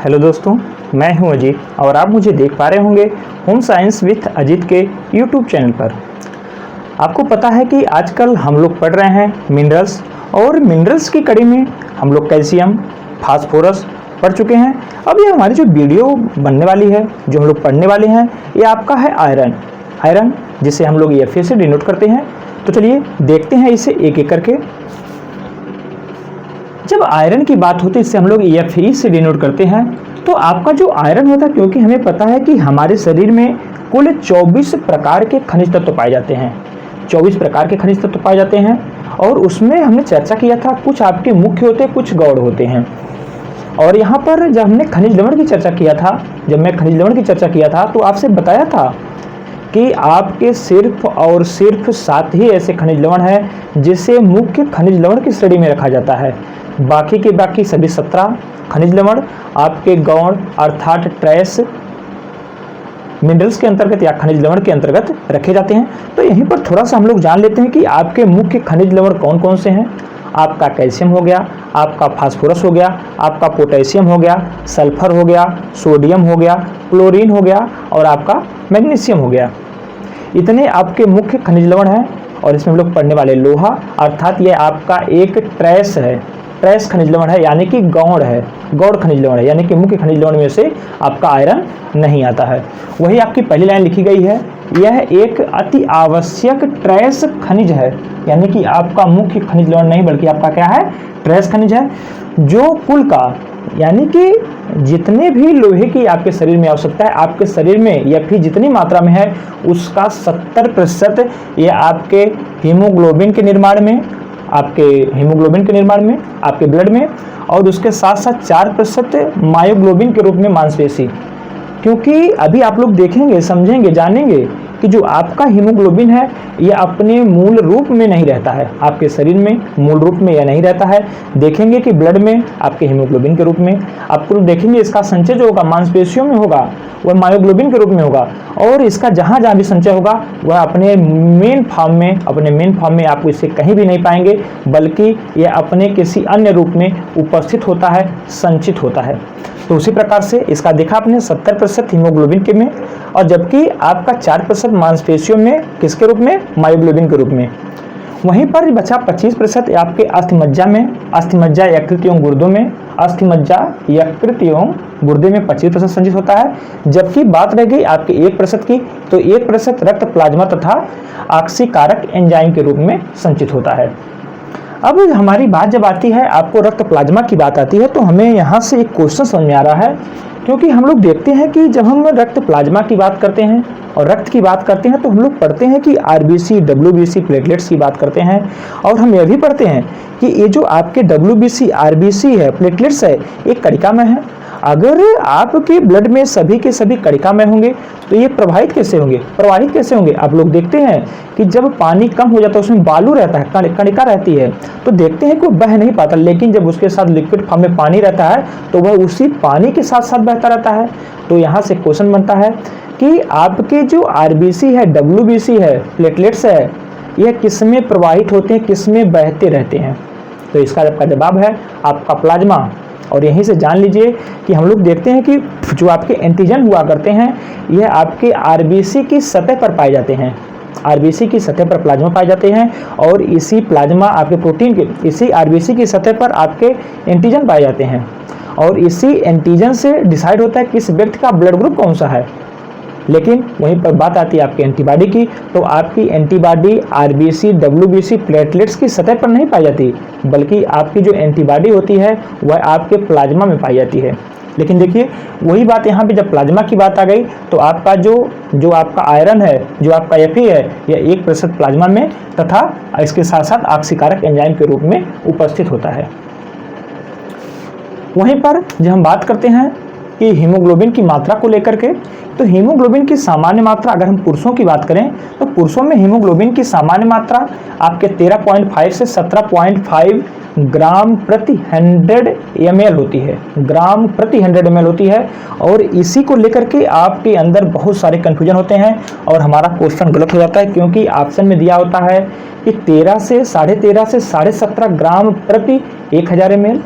Hello दोस्तों, मैं हूं अजीत और आप मुझे देख पा रहे होंगे होम साइंस विथ अजीत के यूट्यूब चैनल पर। आपको पता है कि आजकल हम लोग पढ़ रहे हैं मिनरल्स, और मिनरल्स की कड़ी में हम लोग कैल्शियम, फास्फोरस पढ़ चुके हैं। अब ये हमारी जो वीडियो बनने वाली है, जो हम लोग पढ़ने वाले हैं, ये आपका है आयरन, जिसे हम लोग Fe से डिनोट करते हैं। तो चलिए देखते हैं इसे एक एक करके। जब आयरन की बात होती है, इससे हम लोग Fe से डिनोट करते हैं। तो आपका जो आयरन होता है, क्योंकि हमें पता है कि हमारे शरीर में कुल 24 प्रकार के खनिज तत्व पाए जाते हैं। 24 प्रकार के खनिज तत्व पाए जाते हैं, और उसमें हमने चर्चा किया था कुछ आपके मुख्य होते हैं, कुछ गौड़ होते हैं। और यहाँ पर जब हमने खनिज लवण की चर्चा किया था, तो आपसे बताया था कि आपके सिर्फ और सिर्फ 7 ही ऐसे खनिज लवण हैं जिसे मुख्य खनिज लवण की श्रेणी में रखा जाता है। बाकी के बाकी सभी 17 खनिज लवण आपके गौण अर्थात ट्रेस मिनरल्स के अंतर्गत या खनिज लवण के अंतर्गत रखे जाते हैं। तो यहीं पर थोड़ा सा हम लोग जान लेते हैं कि आपके मुख्य खनिज लवण कौन कौन से हैं। आपका कैल्शियम हो गया, आपका फास्फोरस हो गया, आपका पोटेशियम हो गया, सल्फर हो गया, सोडियम हो गया, क्लोरीन हो गया, और आपका मैग्नीशियम हो गया। इतने आपके मुख्य खनिज लवण हैं। और इसमें हम लोग पढ़ने वाले लोहा, अर्थात ये आपका एक ट्रेस है, ट्रेस खनिज लवण है, यानी कि गौड़ है, गौड़ खनिज लवण है, यानी कि मुख्य खनिज लवण में से आपका आयरन नहीं आता है। वही आपकी पहली लाइन लिखी गई है, यह एक अति आवश्यक ट्रेस खनिज है, यानी कि आपका मुख्य खनिज लवण नहीं बल्कि आपका क्या है, ट्रेस खनिज है, जो कुल का यानी कि जितने भी लोहे की आपके शरीर में आवश्यकता है, आपके शरीर में या फिर जितनी मात्रा में है उसका 70% ये आपके हीमोग्लोबिन के निर्माण में, आपके ब्लड में, और उसके साथ साथ 4% मायोग्लोबिन के रूप में मांसपेशी। क्योंकि अभी आप लोग देखेंगे, समझेंगे, जानेंगे कि जो आपका हीमोग्लोबिन है यह अपने मूल रूप में नहीं रहता है, आपके शरीर में मूल रूप में यह नहीं रहता है। देखेंगे कि ब्लड में आपके हीमोग्लोबिन के रूप में, आपको देखेंगे इसका संचय जो होगा मांसपेशियों में होगा, वह मायोग्लोबिन के रूप में होगा, और इसका जहाँ जहाँ भी संचय होगा वह अपने मेन फॉर्म में आप इसे कहीं भी नहीं पाएंगे, बल्कि यह अपने किसी अन्य रूप में उपस्थित होता है, संचित होता है। तो उसी प्रकार से इसका देखा आपने 70% हीमोग्लोबिन के में, और जबकि आपका 4% मांसपेशियों में, किसके रूप में, मायोग्लोबिन के रूप में। वहीं पर बचा 25% आपके अस्थिमज्जा में, अस्थिमज्जा यकृत एवं गुर्दों में, अस्थिमज्जा यकृत एवं गुर्दे में 25% संचित होता है। जबकि बात रह गई आपके 1% की, तो 1% रक्त प्लाज्मा तथा ऑक्सीकारक एंजाइम के रूप में संचित होता है। अब हमारी बात जब आती है, आपको रक्त प्लाज्मा की बात आती है, तो हमें यहाँ से एक क्वेश्चन समझ में आ रहा है। क्योंकि हम लोग देखते हैं कि जब हम रक्त प्लाज्मा की बात करते हैं और रक्त की बात करते हैं, तो हम लोग पढ़ते हैं कि RBC, WBC, प्लेटलेट्स की बात करते हैं, और हम यह भी पढ़ते हैं कि ये जो आपके WBC, RBC है, प्लेटलेट्स है, एक कणिका में है। अगर आपके ब्लड में सभी के सभी कणिका में होंगे तो ये प्रवाहित कैसे होंगे? आप लोग देखते हैं कि जब पानी कम हो जाता है, उसमें बालू रहता है, कणिका रहती है, तो देखते हैं कि वो बह नहीं पाता, लेकिन जब उसके साथ लिक्विड फॉर्म में पानी रहता है तो वह उसी पानी के साथ साथ बहता रहता है। तो यहाँ से क्वेश्चन बनता है कि आपके जो RBC है, WBC है, प्लेटलेट्स है, यह किस में प्रवाहित होते हैं, किस में बहते रहते हैं? तो इसका आपका जवाब है आपका प्लाज्मा। और यहीं से जान लीजिए कि हम लोग देखते हैं कि जो आपके एंटीजन हुआ करते हैं, यह आपके RBC की सतह पर पाए जाते हैं, RBC की सतह पर प्लाज्मा पाए जाते हैं, और इसी प्लाज्मा आपके प्रोटीन के, इसी RBC की सतह पर आपके एंटीजन पाए जाते हैं, और इसी एंटीजन से डिसाइड होता है किस व्यक्ति का ब्लड ग्रुप कौन सा है। लेकिन वहीं पर बात आती है आपकी एंटीबॉडी की, तो आपकी एंटीबॉडी RBC, WBC, प्लेटलेट्स की सतह पर नहीं पाई जाती, बल्कि आपकी जो एंटीबॉडी होती है वह आपके प्लाज्मा में पाई जाती है। लेकिन देखिए वही बात यहाँ पे जब प्लाज्मा की बात आ गई, तो आपका जो आपका आयरन है, जो आपका Fe है, यह 1% प्लाज्मा में तथा इसके साथ साथ ऑक्सीकारक एंजाइम के रूप में उपस्थित होता है। वहीं पर जब हम बात करते हैं कि हीमोग्लोबिन की मात्रा को लेकर के, तो हीमोग्लोबिन की सामान्य मात्रा, अगर हम पुरुषों की बात करें तो पुरुषों में हीमोग्लोबिन की सामान्य मात्रा आपके 13.5 से 17.5 ग्राम प्रति 100 ml होती है, ग्राम प्रति 100 ml होती है। और इसी को लेकर के आपके अंदर बहुत सारे कन्फ्यूजन होते हैं, और हमारा क्वेश्चन गलत हो जाता है, क्योंकि ऑप्शन में दिया होता है कि 13 से 13.5 से 17.5 ग्राम प्रति 1000 ml,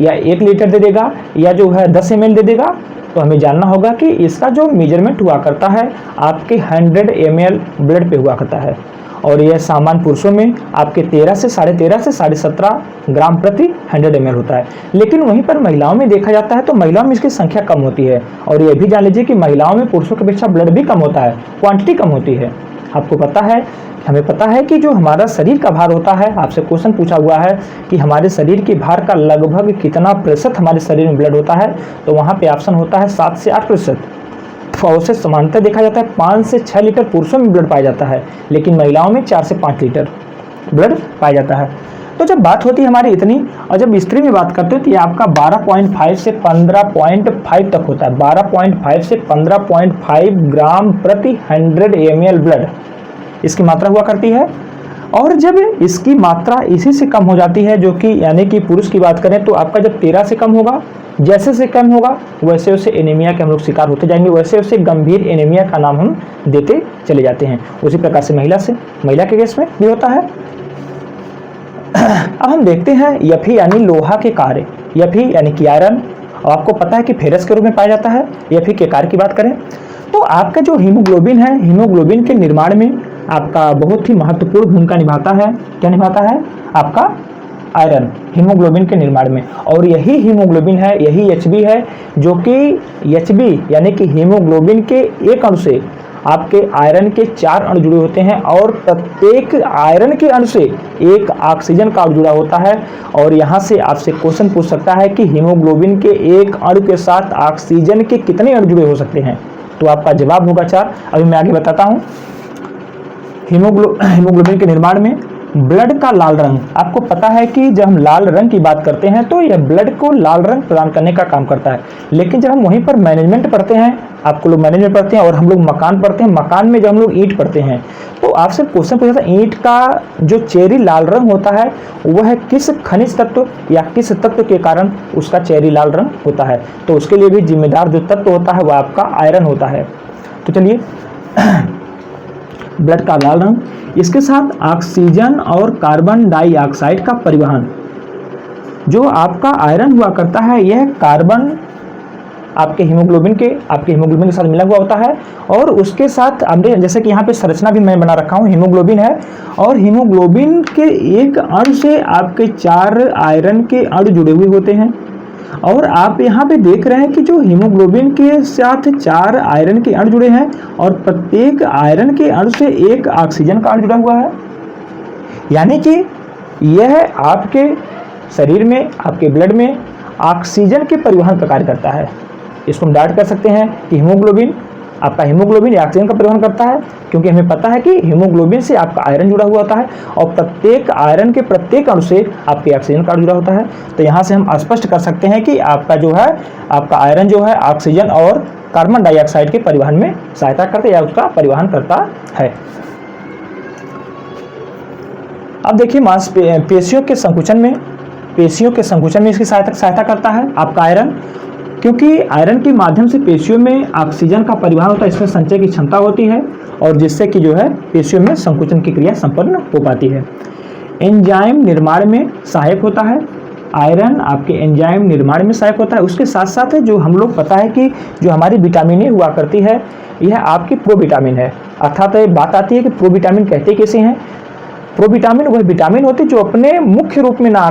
या 1 लीटर दे देगा या जो है 10 ml दे देगा, तो हमें जानना होगा कि इसका जो मेजरमेंट हुआ करता है आपके 100 ml ब्लड पे हुआ करता है। और यह सामान्य पुरुषों में आपके 13 से 17.5 ग्राम प्रति 100 ml होता है। लेकिन वहीं पर महिलाओं में देखा जाता है तो महिलाओं में इसकी संख्या कम होती है। और यह भी जान लीजिए कि महिलाओं में पुरुषों की अपेक्षा ब्लड भी कम होता है, क्वांटिटी कम होती है। आपको पता है, हमें पता है कि जो हमारा शरीर का भार होता है, आपसे क्वेश्चन पूछा हुआ है कि हमारे शरीर के भार का लगभग कितना प्रतिशत हमारे शरीर में ब्लड होता है, तो वहाँ पे ऑप्शन होता है 7 से 8%। और उससे समानता देखा जाता है 5 से 6 लीटर पुरुषों में ब्लड पाया जाता है, लेकिन महिलाओं में 4 से 5 लीटर ब्लड पाया जाता है। तो जब बात होती है हमारी इतनी, और जब स्त्री में बात करते हैं तो ये आपका 12.5 से 15.5 तक होता है। 12.5 से 15.5 ग्राम प्रति 100 ml ब्लड इसकी मात्रा हुआ करती है। और जब इसकी मात्रा इसी से कम हो जाती है, जो कि यानी कि पुरुष की बात करें तो आपका जब 13 से कम होगा, जैसे से कम होगा वैसे वैसे एनीमिया के हम लोग शिकार होते जाएंगे, वैसे वैसे गंभीर एनीमिया का नाम हम देते चले जाते हैं। उसी प्रकार से महिला के केस में भी होता है। अब हम देखते हैं Fe यानी लोहा के कार्य, Fe यानी कि आयरन, और आपको पता है कि फेरस के रूप में पाया जाता है। Fe के कार्य की बात करें तो आपका जो हीमोग्लोबिन है, हीमोग्लोबिन के निर्माण में आपका बहुत ही महत्वपूर्ण भूमिका निभाता है। क्या निभाता है? आपका आयरन हीमोग्लोबिन के निर्माण में। और यही हीमोग्लोबिन है, यही Hb है, जो कि Hb यानी कि हीमोग्लोबिन के एक अणु से आपके आयरन के 4 अणु जुड़े होते हैं, और प्रत्येक आयरन के अणु से एक ऑक्सीजन का अणु जुड़ा होता है। और यहाँ से आपसे क्वेश्चन पूछ सकता है कि हीमोग्लोबिन के एक अणु के साथ ऑक्सीजन के कितने अणु जुड़े हो सकते हैं, तो आपका जवाब होगा 4। अभी मैं आगे बताता हूँ। हीमोग्लोबिन के निर्माण में ब्लड का लाल रंग, आपको पता है कि जब हम लाल रंग की बात करते हैं तो यह ब्लड को लाल रंग प्रदान करने का काम करता है। लेकिन जब हम वहीं पर मैनेजमेंट पढ़ते हैं, आपको लोग मैनेजमेंट पढ़ते हैं और हम लोग मकान पढ़ते हैं, मकान में जब हम लोग ईंट पढ़ते हैं तो आपसे क्वेश्चन पूछा था ईंट का जो चेरी लाल रंग होता है वह किस खनिज तत्व या किस तत्व के कारण उसका चेरी लाल रंग होता है, तो उसके लिए भी जिम्मेदार जो तत्व होता है वह आपका आयरन होता है। तो चलिए, ब्लड का लाल रंग, इसके साथ ऑक्सीजन और कार्बन डाइऑक्साइड का परिवहन। जो आपका आयरन हुआ करता है यह कार्बन आपके हीमोग्लोबिन के साथ मिला हुआ होता है, और उसके साथ हमने जैसे कि यहाँ पे संरचना भी मैं बना रखा हूँ, हीमोग्लोबिन है, और हीमोग्लोबिन के एक अणु से आपके 4 आयरन के अणु जुड़े हुए होते हैं। और आप यहाँ पे देख रहे हैं कि जो हीमोग्लोबिन के साथ 4 आयरन के अणु जुड़े हैं, और प्रत्येक आयरन के अणु से एक ऑक्सीजन का अणु जुड़ा हुआ है। यानी कि यह आपके शरीर में, आपके ब्लड में ऑक्सीजन के परिवहन का कार्य करता है। इसको हम डायरेक्ट कर सकते हैं कि आपका हीमोग्लोबिन ऑक्सीजन का परिवहन करता है, क्योंकि हमें पता है कि हीमोग्लोबिन से आपका आयरन जुड़ा हुआ होता है, और प्रत्येक आयरन के प्रत्येक अणु से आपके ऑक्सीजन का जुड़ा होता है। तो यहाँ से हम स्पष्ट कर सकते हैं कि आपका जो है, आपका आयरन जो है ऑक्सीजन और कार्बन डाइऑक्साइड के परिवहन में सहायता करता है या उसका परिवहन करता है। अब देखिए, पेशियों के संकुचन में इसकी सहायता करता है आपका आयरन, क्योंकि आयरन के माध्यम से पेशियों में ऑक्सीजन का परिवहन होता है, इसमें संचय की क्षमता होती है, और जिससे कि जो है पेशियों में संकुचन की क्रिया संपन्न हो पाती है। एंजाइम निर्माण में सहायक होता है, आयरन आपके एंजाइम निर्माण में सहायक होता है। उसके साथ साथ जो हम लोग पता है कि जो हमारी विटामिन ए हुआ करती है यह आपकी प्रोविटामिन है, अर्थात बात आती है कि प्रोविटामिन कहते कैसे हैं। प्रोविटामिन वह विटामिन होती है जो अपने मुख्य रूप में ना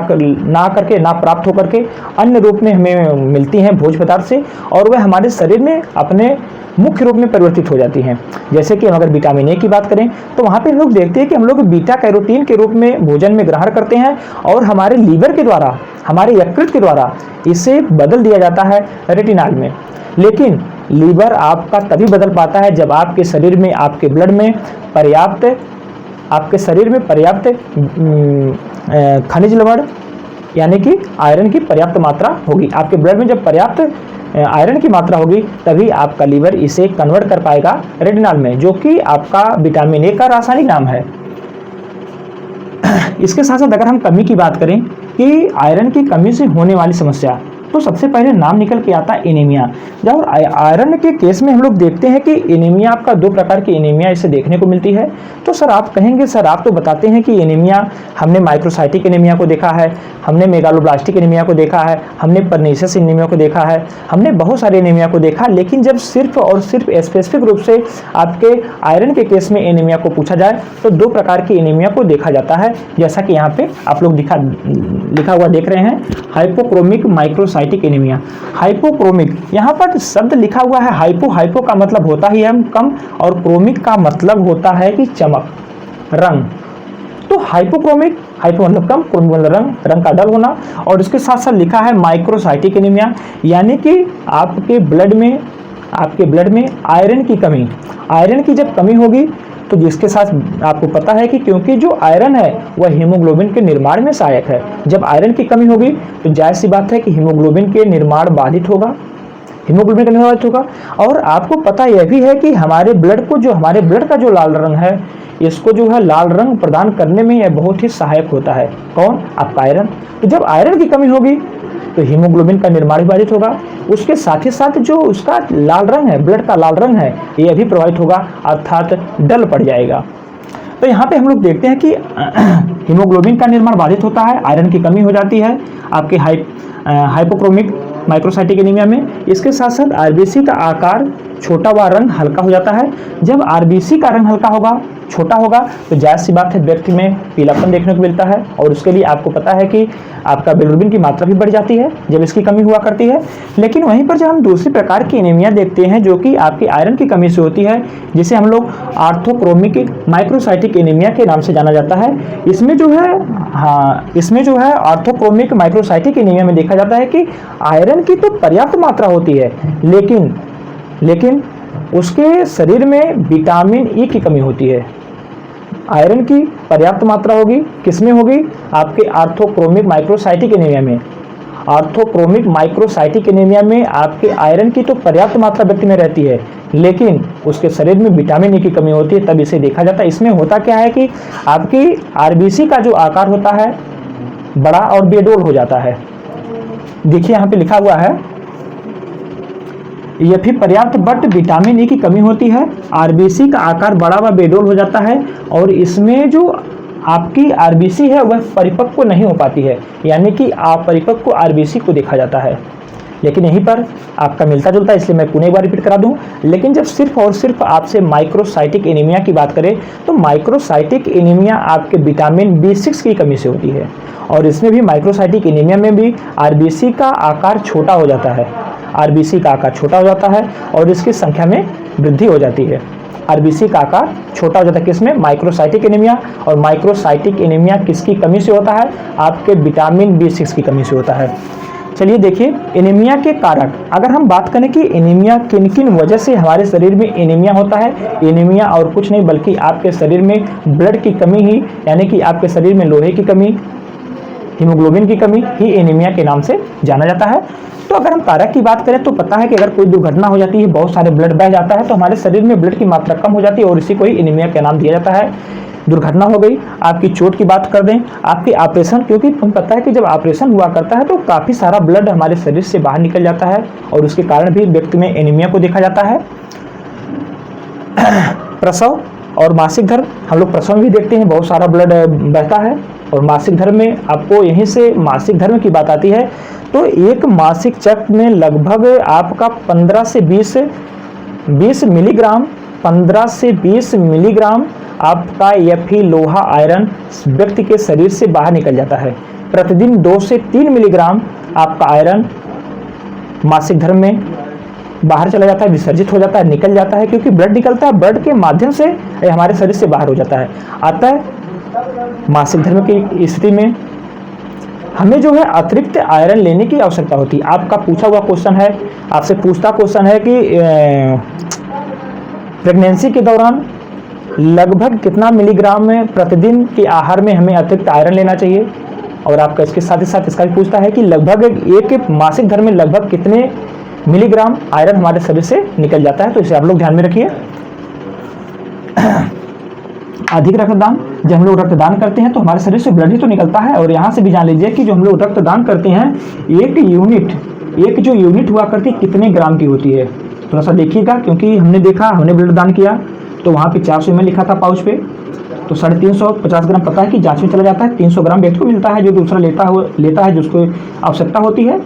प्राप्त होकर के अन्य रूप में हमें मिलती हैं भोज्य पदार्थ से, और वह हमारे शरीर में अपने मुख्य रूप में परिवर्तित हो जाती हैं। जैसे कि हम अगर विटामिन ए की बात करें तो वहाँ पे हम लोग देखते हैं कि हम लोग बीटा कैरोटीन के रूप में भोजन में ग्रहण करते हैं, और हमारे लीवर के द्वारा, हमारे यकृत के द्वारा इसे बदल दिया जाता है रेटिनॉल में। लेकिन लीवर आपका तभी बदल पाता है जब आपके शरीर में, आपके ब्लड में पर्याप्त खनिज लवण यानी कि आयरन की पर्याप्त मात्रा होगी। आपके ब्लड में जब पर्याप्त आयरन की मात्रा होगी तभी आपका लीवर इसे कन्वर्ट कर पाएगा रेटिनॉल में, जो कि आपका विटामिन ए का रासायनिक नाम है। इसके साथ साथ अगर हम कमी की बात करें कि आयरन की कमी से होने वाली समस्या, तो सबसे पहले नाम निकल के आता है एनीमिया। जब आयरन के केस में हम लोग देखते हैं कि एनीमिया आपका दो प्रकार की एनीमिया इसे देखने को मिलती है। तो सर आप कहेंगे, सर आप तो बताते हैं कि एनीमिया, हमने माइक्रोसाइटिक एनीमिया को देखा है, हमने मेगालोब्लास्टिक एनीमिया को देखा है, हमने परनीशियस एनीमिया को देखा है, हमने बहुत सारे एनीमिया को देखा, लेकिन जब सिर्फ और सिर्फ स्पेसिफिक रूप से आपके आयरन के केस में एनीमिया को पूछा जाए तो दो प्रकार की एनीमिया को देखा जाता है, जैसा कि यहाँ पे आप लोग लिखा हुआ देख रहे हैं, हाइपोक्रोमिक माइक्रोसाइटिक एनीमिया। हाइपोक्रोमिक, यहाँ पर शब्द लिखा हुआ है हाइपो का मतलब होता ही है कम, और क्रोमिक का मतलब होता है कि चमक, रंग। तो हाइपोक्रोमिक, हाइपो मतलब कम, क्रोमिक मतलब रंग का डल होना, और इसके साथ साथ लिखा है माइक्रोसाइटिक एनीमिया, यानी कि आपके ब्लड में आयरन की कमी। आयरन की जब कमी होगी तो जिसके साथ आपको पता है कि क्योंकि जो आयरन है वह हीमोग्लोबिन के निर्माण में सहायक है, जब आयरन की कमी होगी तो जाहिर सी बात है कि हीमोग्लोबिन के निर्माण बाधित होगा, हीमोग्लोबिन का निर्माण बाधित होगा। और आपको पता यह भी है कि हमारे ब्लड का जो लाल रंग है, इसको जो है लाल रंग प्रदान करने में यह बहुत ही सहायक होता है। कौन? आपका आयरन। तो जब आयरन की कमी होगी तो हीमोग्लोबिन का निर्माण भी बाधित होगा, उसके साथ ही साथ जो उसका लाल रंग है, ब्लड का लाल रंग है, यह भी प्रभावित होगा, अर्थात डल पड़ जाएगा। तो यहाँ पे हम लोग देखते हैं कि हीमोग्लोबिन का निर्माण बाधित होता है, आयरन की कमी हो जाती है आपके हाइपोक्रोमिक माइक्रोसाइटिक एनीमिया में। इसके साथ साथ आरबीसी का आकार छोटा व रंग हल्का हो जाता है। जब आरबीसी का रंग हल्का होगा, छोटा होगा, तो जाहिर सी बात है व्यक्ति में पीलापन देखने को मिलता है, और उसके लिए आपको पता है कि आपका बिलिरुबिन की मात्रा भी बढ़ जाती है जब इसकी कमी हुआ करती है। लेकिन वहीं पर जब हम दूसरी प्रकार की एनीमिया देखते हैं जो कि आपकी आयरन की कमी से होती है, जिसे हम लोग आर्थोक्रोमिक माइक्रोसाइटिक एनीमिया के नाम से जाना जाता है। इसमें जो है आर्थोक्रोमिक माइक्रोसाइटिक एनीमिया में देखा जाता है कि आयरन की तो पर्याप्त मात्रा होती है, लेकिन उसके शरीर में विटामिन ई की कमी होती है। आयरन की पर्याप्त मात्रा होगी, किसमें होगी? आपके आर्थोक्रोमिक माइक्रोसाइटिक एनीमिया में। आर्थोक्रोमिक माइक्रोसाइटिक एनीमिया में आपके आयरन की तो पर्याप्त मात्रा व्यक्ति में रहती है, लेकिन उसके शरीर में विटामिन ई की कमी होती है, तब इसे देखा जाता है। इसमें होता क्या है कि आपकी आरबीसी का जो आकार होता है बड़ा और बेडोल हो जाता है। देखिए यहाँ पे लिखा हुआ है, यह भी पर्याप्त बट विटामिन ई की कमी होती है, आरबीसी का आकार बड़ा व बेडोल हो जाता है, और इसमें जो आपकी आरबीसी है वह परिपक्व नहीं हो पाती है, यानी कि अपरिपक्व आरबीसी को देखा जाता है। लेकिन यहीं पर आपका मिलता जुलता है, इसलिए मैं पुनः एक बार रिपीट करा दूं। लेकिन जब सिर्फ और सिर्फ आपसे माइक्रोसाइटिक एनीमिया की बात करें तो माइक्रोसाइटिक एनीमिया आपके विटामिन B6 की कमी से होती है, और इसमें भी माइक्रोसाइटिक एनीमिया में भी आरबीसी का आकार छोटा हो जाता है। आरबीसी का आकार छोटा हो जाता है और इसकी संख्या में वृद्धि हो जाती है। आरबीसी का आकार छोटा हो जाता है किसमें? Microcytic anaemia. और माइक्रोसाइटिक एनीमिया किसकी कमी से होता है? आपके विटामिन B6 की कमी से होता है। चलिए देखिए एनीमिया के कारक, अगर हम बात करें कि एनीमिया किन किन वजह से हमारे शरीर में एनीमिया होता है। एनीमिया और कुछ नहीं बल्कि आपके शरीर में ब्लड की कमी ही, यानी कि आपके शरीर में लोहे की कमी, हीमोग्लोबिन की कमी ही एनीमिया के नाम से जाना जाता है। तो अगर हम कारक की बात करें तो पता है कि अगर कोई दुर्घटना हो जाती है, बहुत सारे ब्लड बह जाता है, तो हमारे शरीर में ब्लड की मात्रा कम हो जाती है और इसी को ही एनीमिया का नाम दिया जाता है। दुर्घटना हो गई, आपकी चोट की बात कर दें, आपके ऑपरेशन, क्योंकि हमें पता है कि जब ऑपरेशन हुआ करता है तो काफ़ी सारा ब्लड हमारे शरीर से बाहर निकल जाता है, और उसके कारण भी व्यक्ति में एनीमिया को देखा जाता है। प्रसव और मासिक धर्म, हम लोग प्रसव में भी देखते हैं बहुत सारा ब्लड बहता है, और मासिक धर्म में आपको यहीं से मासिक धर्म की बात आती है। तो एक मासिक चक्र में लगभग आपका 15 से 20 मिलीग्राम, 15 से 20 मिलीग्राम आपका Fe लोहा आयरन व्यक्ति के शरीर से बाहर निकल जाता है। प्रतिदिन 2 से 3 मिलीग्राम आपका आयरन मासिक धर्म में बाहर चला जाता है, विसर्जित हो जाता है, निकल जाता है, क्योंकि ब्लड निकलता है, ब्लड के माध्यम से हमारे शरीर से बाहर हो जाता है। अतः मासिक धर्म की स्थिति में हमें जो है अतिरिक्त आयरन लेने की आवश्यकता होती है। आपका पूछा हुआ क्वेश्चन है, आपसे पूछता क्वेश्चन है कि प्रेगनेंसी के दौरान लगभग कितना मिलीग्राम में प्रतिदिन के आहार में हमें अतिरिक्त आयरन लेना चाहिए, और आपका इसके साथ ही साथ इसका भी पूछता है कि लगभग एक मासिक धर्म में लगभग कितने मिलीग्राम आयरन हमारे शरीर से निकल जाता है। तो इसे आप लोग ध्यान में रखिए। अधिक रक्तदान, जब हम लोग रक्तदान करते हैं तो हमारे शरीर से ब्लड ही तो निकलता है, और यहाँ से भी जान लीजिए कि जो हम लोग रक्तदान करते हैं 1 यूनिट एक जो यूनिट हुआ करती है कितने ग्राम की होती है, थोड़ा सा देखिएगा, क्योंकि हमने ब्लड दान किया तो वहाँ पे 400 ml लिखा था पाउच पे, तो 350 ग्राम पता है कि जांच में चला जाता है, 300 ग्राम व्यक्ति को मिलता है जो दूसरा लेता है जिसको आवश्यकता होती है।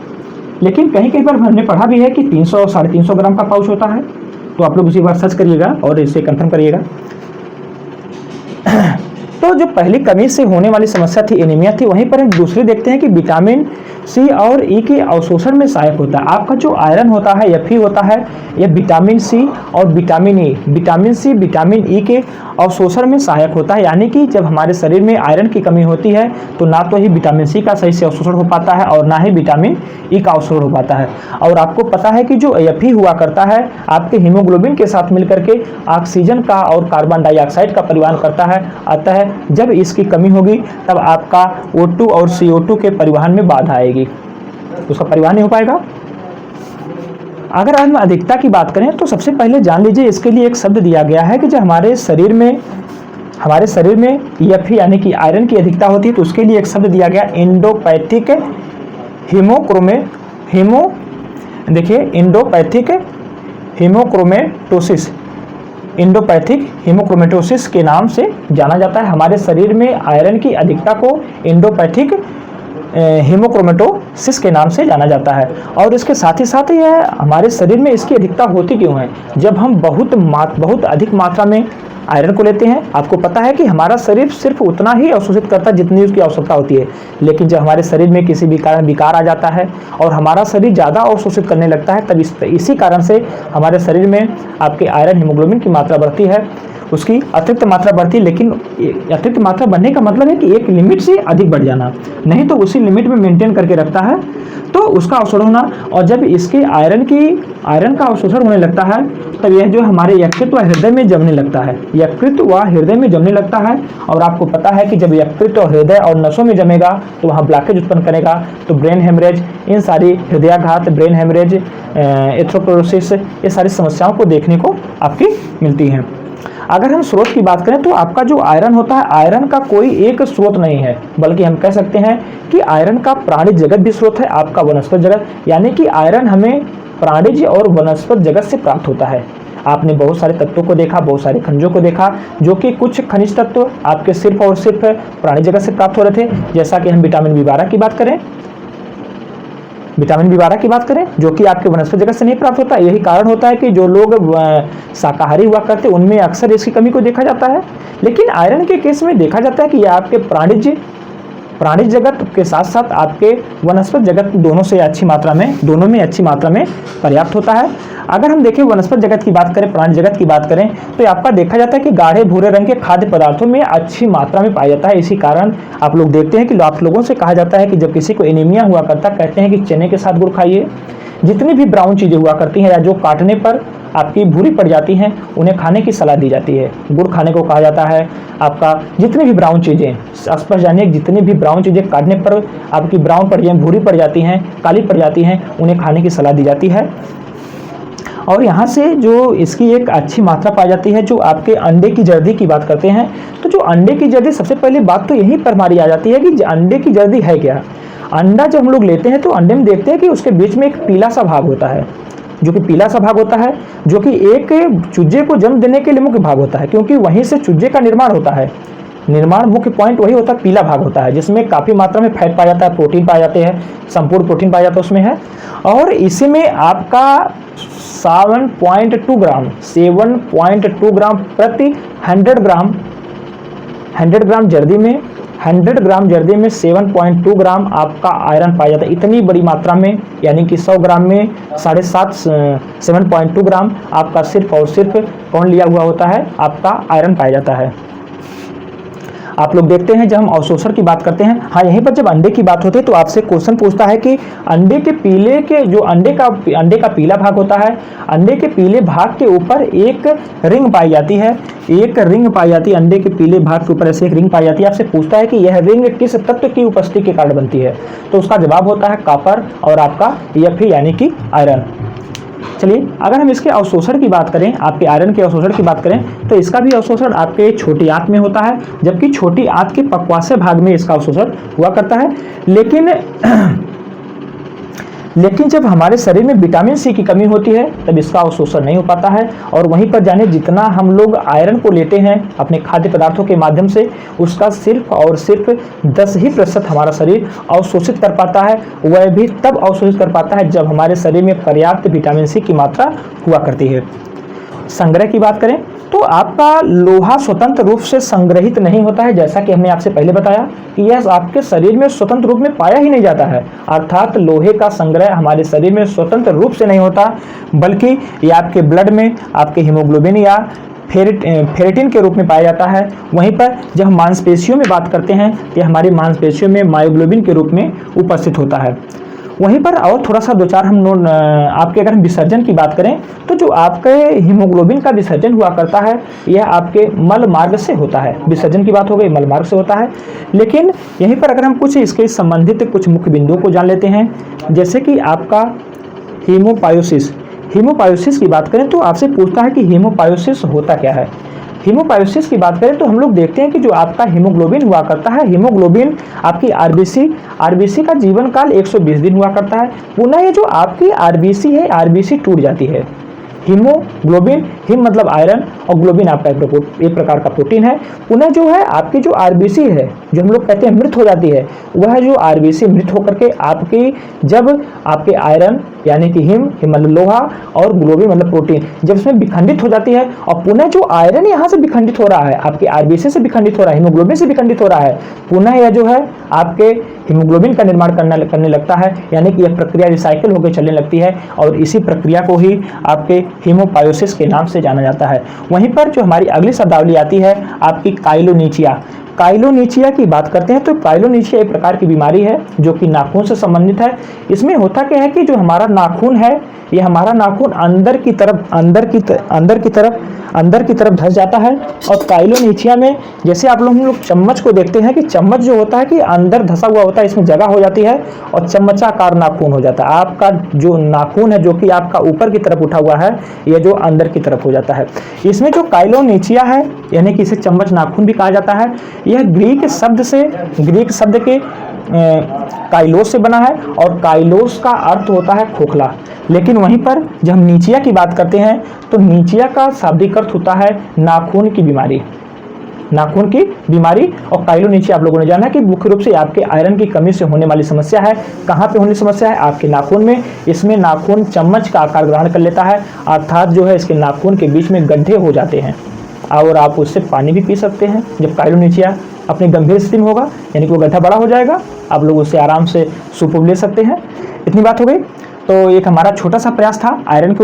लेकिन कहीं कहीं पर हमने पढ़ा भी है कि 300 350 ग्राम का पाउच होता है। तो आप लोग उसी बार सर्च करिएगा और इसे कंफर्म करिएगा। तो जो पहली कमी से होने वाली समस्या थी एनीमिया थी, वहीं पर हम दूसरी देखते हैं कि विटामिन सी और ई के अवशोषण में सहायक होता है। आपका जो आयरन होता है Fe होता है, यह विटामिन सी और vitamin E, vitamin C vitamin E के अवशोषण में सहायक होता है। यानी कि जब हमारे शरीर में आयरन की कमी होती है तो ना तो ही विटामिन सी का सही से अवशोषण हो पाता है और ना ही विटामिन ई का अवशोषण हो पाता है। और आपको पता है कि जो Fe हुआ करता है आपके हीमोग्लोबिन के साथ मिलकर के ऑक्सीजन का और कार्बन डाइऑक्साइड का परिवहन करता है। अतः जब इसकी कमी होगी तब आपका O2 और CO2 के परिवहन में बाधा आएगी, उसका परिवहन नहीं हो पाएगा। अगर हम अधिकता की बात करें तो सबसे पहले जान लीजिए इसके लिए एक शब्द दिया गया है कि जो हमारे शरीर में Fe यानी कि आयरन की अधिकता होती है तो उसके लिए एक शब्द दिया गया इंडोपैथिक हीमोक्रोमेटोसिस, इंडोपैथिक हीमोक्रोमेटोसिस के नाम से जाना जाता है। हमारे शरीर में आयरन की अधिकता को इंडोपैथिक हीमोक्रोमेटोसिस के नाम से जाना जाता है। और इसके साथ ही साथ यह हमारे शरीर में इसकी अधिकता होती क्यों है? जब हम बहुत अधिक मात्रा में आयरन को लेते हैं, आपको पता है कि हमारा शरीर सिर्फ उतना ही अवशोषित करता है जितनी उसकी आवश्यकता होती है। लेकिन जब हमारे शरीर में किसी भी कारण विकार आ जाता है और हमारा शरीर ज़्यादा अवशोषित करने लगता है, तब इसी कारण से हमारे शरीर में आपके आयरन हीमोग्लोबिन की मात्रा बढ़ती है, उसकी अतिरिक्त मात्रा बढ़ती है। लेकिन अतिरिक्त मात्रा बढ़ने का मतलब है कि एक लिमिट से अधिक बढ़ जाना, नहीं तो उसी लिमिट में मेंटेन करके रखता है तो उसका अवशोषण होना। और जब इसके आयरन का अवशोषण होने लगता है तब यह जो हमारे यकृत व हृदय में जमने लगता है, यकृत व हृदय में जमने लगता है। और आपको पता है कि जब यकृत और हृदय और नसों में जमेगा तो वहाँ ब्लॉकेज उत्पन्न करेगा, तो ब्रेन हेमरेज, इन सारी हृदयाघात, ब्रेन हेमरेज, एथेरोस्क्लेरोसिस, ये सारी समस्याओं को देखने को आपकी मिलती हैं। अगर हम स्रोत की बात करें तो आपका जो आयरन होता है, आयरन का कोई एक स्रोत नहीं है, बल्कि हम कह सकते हैं कि आयरन का प्राणिज जगत भी स्रोत है, आपका वनस्पत जगत। यानी कि आयरन हमें प्राणिज और वनस्पत जगत से प्राप्त होता है। आपने बहुत सारे तत्वों को देखा, बहुत सारे खनिजों को देखा, जो कि कुछ खनिज तत्व आपके सिर्फ और सिर्फ प्राणिज जगत से प्राप्त हो रहे थे। जैसा कि हम विटामिन B12 की बात करें जो कि आपके वनस्पति जगत से नहीं प्राप्त होता। यही कारण होता है कि जो लोग शाकाहारी हुआ करते हैं उनमें अक्सर इसकी कमी को देखा जाता है। लेकिन आयरन के केस में देखा जाता है कि यह आपके प्राणिज जगत के साथ साथ आपके वनस्पत जगत दोनों में अच्छी मात्रा में पर्याप्त होता है। अगर हम देखें वनस्पत जगत की बात करें, प्राणी जगत की बात करें, तो आपका देखा जाता है कि गाढ़े भूरे रंग के खाद्य पदार्थों में अच्छी मात्रा में पाया जाता है। इसी कारण आप लोग देखते हैं कि आप लोगों से कहा जाता है कि जब किसी को एनीमिया हुआ करता, कहते हैं कि चने के साथ गुड़ खाइए। जितनी भी ब्राउन चीज़ें हुआ करती हैं या जो काटने पर आपकी भूरी पड़ जाती हैं, उन्हें खाने की सलाह दी जाती है। गुड़ खाने को कहा जाता है। आपका जितनी भी ब्राउन चीज़ें, स्पष्ट जानिए, जितनी भी ब्राउन चीज़ें काटने पर आपकी ब्राउन पड़ जाए, भूरी पड़ जाती हैं, काली पड़ जाती हैं, उन्हें खाने की सलाह दी जाती है। और यहाँ से जो इसकी एक अच्छी मात्रा पाई जाती है, जो आपके अंडे की जर्दी की बात करते हैं, तो जो अंडे की जर्दी, सबसे पहले बात तो यहीं पर हमारी आ जाती है कि अंडे की जर्दी है क्या। अंडा जब हम लोग लेते हैं तो अंडे में देखते हैं कि उसके बीच में एक पीला सा भाग होता है, जो कि एक चूजे को जन्म देने के लिए मुख्य भाग होता है, क्योंकि वहीं से चूजे का निर्माण होता है। मुख्य पॉइंट वही होता है, पीला भाग होता है, जिसमें काफ़ी मात्रा में फैट पाया जाता है, प्रोटीन पाए जाते हैं, संपूर्ण प्रोटीन पाया जाता है उसमें है। और इसी में आपका 7.2 ग्राम प्रति 100 ग्राम जर्दी में 7.2 ग्राम आपका आयरन पाया जाता है। इतनी बड़ी मात्रा में, यानी कि 100 ग्राम में 7.2 ग्राम आपका सिर्फ और सिर्फ कौन लिया हुआ होता है, आपका आयरन पाया जाता है। आप लोग देखते हैं जब हम अवशोषण की बात करते हैं, हाँ, यहीं पर जब अंडे की बात होती है तो आपसे क्वेश्चन पूछता है कि अंडे के अंडे का पीला भाग होता है, अंडे के पीले भाग के ऊपर एक रिंग पाई जाती है, अंडे के पीले भाग के ऊपर ऐसे एक रिंग पाई जाती है। आपसे पूछता है कि यह रिंग किस तत्व की उपस्थिति के कारण बनती है, तो उसका जवाब होता है कॉपर और आपका Fe यानी कि आयरन। चलिए, अगर हम इसके अवशोषण की बात करें, आपके आयरन के अवशोषण की बात करें, तो इसका भी अवशोषण आपके छोटी आंत में होता है, जबकि छोटी आंत के पक्वाशय भाग में इसका अवशोषण हुआ करता है। लेकिन लेकिन जब हमारे शरीर में विटामिन सी की कमी होती है तब इसका अवशोषण नहीं हो पाता है, और वहीं पर जाने जितना हम लोग आयरन को लेते हैं अपने खाद्य पदार्थों के माध्यम से, उसका सिर्फ और सिर्फ 10% हमारा शरीर अवशोषित कर पाता है। वह भी तब अवशोषित कर पाता है जब हमारे शरीर में पर्याप्त विटामिन सी की मात्रा हुआ करती है। संग्रह की बात करें तो आपका लोहा स्वतंत्र रूप से संग्रहित नहीं होता है, जैसा कि हमने आपसे पहले बताया कि यह आपके शरीर में स्वतंत्र रूप में पाया ही नहीं जाता है। अर्थात लोहे का संग्रह हमारे शरीर में स्वतंत्र रूप से नहीं होता, बल्कि ये आपके ब्लड में आपके हीमोग्लोबिन या फेरेटिन के रूप में पाया जाता है। वहीं पर जब हम मांसपेशियों में बात करते हैं तो हमारी मांसपेशियों में मायोग्लोबिन के रूप में उपस्थित होता है। वहीं पर और थोड़ा सा दो चार हम आपके अगर हम विसर्जन की बात करें तो जो आपके हीमोग्लोबिन का विसर्जन हुआ करता है यह आपके मल मार्ग से होता है। विसर्जन की बात हो गई, मल मार्ग से होता है। लेकिन यहीं पर अगर हम कुछ इसके संबंधित कुछ मुख्य बिंदुओं को जान लेते हैं, जैसे कि आपका हीमोपायोसिस। हीमोपायोसिस की बात करें तो आपसे पूछता है कि हीमोपायोसिस होता क्या है। हीमोपायोसिस की बात करें तो हम लोग देखते हैं कि जो आपका हीमोग्लोबिन हुआ करता है, हीमोग्लोबिन आपकी आरबीसी का जीवन काल 120 दिन हुआ करता है। पुनः ये जो आपकी आरबीसी है, आरबीसी टूट जाती है। हीमोग्लोबिन, हिम मतलब आयरन और ग्लोबिन आपका एक प्रकार का प्रोटीन है। पुनः जो है आपकी जो आरबीसी है, जो हम लोग कहते हैं मृत हो जाती है, वह जो आरबीसी मृत होकर के आपकी जब आपके आयरन यानी कि हिम मतलब लोहा और ग्लोबिन मतलब प्रोटीन जब इसमें विखंडित हो जाती है, और पुनः जो आयरन यहाँ से विखंडित हो रहा है, आपके आरबीसी से विखंडित हो रहा है, हीमोग्लोबिन से विखंडित हो रहा है, पुनः यह जो है आपके हीमोग्लोबिन का निर्माण करने लगता है। यानी कि यह प्रक्रिया रिसाइकिल होकर चलने लगती है, और इसी प्रक्रिया को ही आपके हीमोपायोसिस के नाम से जाना जाता है। वहीं पर जो हमारी अगली शब्दावली आती है आपकी काइलोनीचिया। काइलोनीचिया की बात करते हैं तो काइलोनीचिया एक प्रकार की बीमारी है जो कि नाखून से संबंधित है। इसमें होता क्या है कि जो हमारा नाखून है, ये हमारा नाखून अंदर की तरफ धंस जाता है। और काइलोनीचिया में जैसे आप लोग चम्मच को देखते हैं कि चम्मच जो होता है कि अंदर धंसा हुआ होता है, इसमें जगह हो जाती है और चम्मचाकार नाखून हो जाता है। आपका जो नाखून है जो कि आपका ऊपर की तरफ उठा हुआ है, यह जो अंदर की तरफ हो जाता है। इसमें जो काइलोनीचिया है यानी कि इसे चम्मच नाखून भी कहा जाता है, यह ग्रीक शब्द के काइलोस से बना है, और काइलोस का अर्थ होता है खोखला। लेकिन वहीं पर जब हम नीचिया की बात करते हैं तो नीचिया का शाब्दिक अर्थ होता है नाखून की बीमारी। नाखून की बीमारी और काइलोनीचिया आप लोगों ने जाना कि मुख्य रूप से आपके आयरन की कमी से होने वाली समस्या है। कहाँ पे होने की समस्या है? आपके नाखून में। इसमें नाखून चम्मच का आकार ग्रहण कर लेता है, अर्थात जो है इसके नाखून के बीच में गड्ढे हो जाते हैं, और आप उससे पानी भी पी सकते हैं। जब काइलोनीचिया अपनी गंभीर स्थिति में होगा यानी कि वो गड्ढा बड़ा हो जाएगा, आप लोग उससे आराम से सूप ले सकते हैं। इतनी बात हो गई। तो एक हमारा छोटा सा प्रयास था आयरन के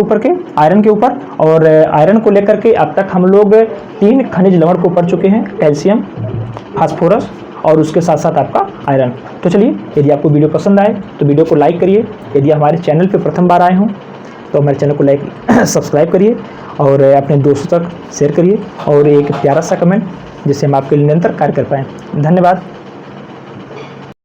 ऊपर, और आयरन को लेकर के अब तक हम लोग 3 खनिज लवण को पढ़ चुके हैं, कैल्शियम, फास्फोरस और उसके साथ साथ आपका आयरन। तो चलिए, यदि आपको वीडियो पसंद आए तो वीडियो को लाइक करिए। यदि हमारे चैनल पर प्रथम बार आए हों तो हमारे चैनल को सब्सक्राइब करिए और अपने दोस्तों तक शेयर करिए, और एक प्यारा सा कमेंट जिससे हम आपके लिए निरंतर कार्य कर पाएँ। धन्यवाद।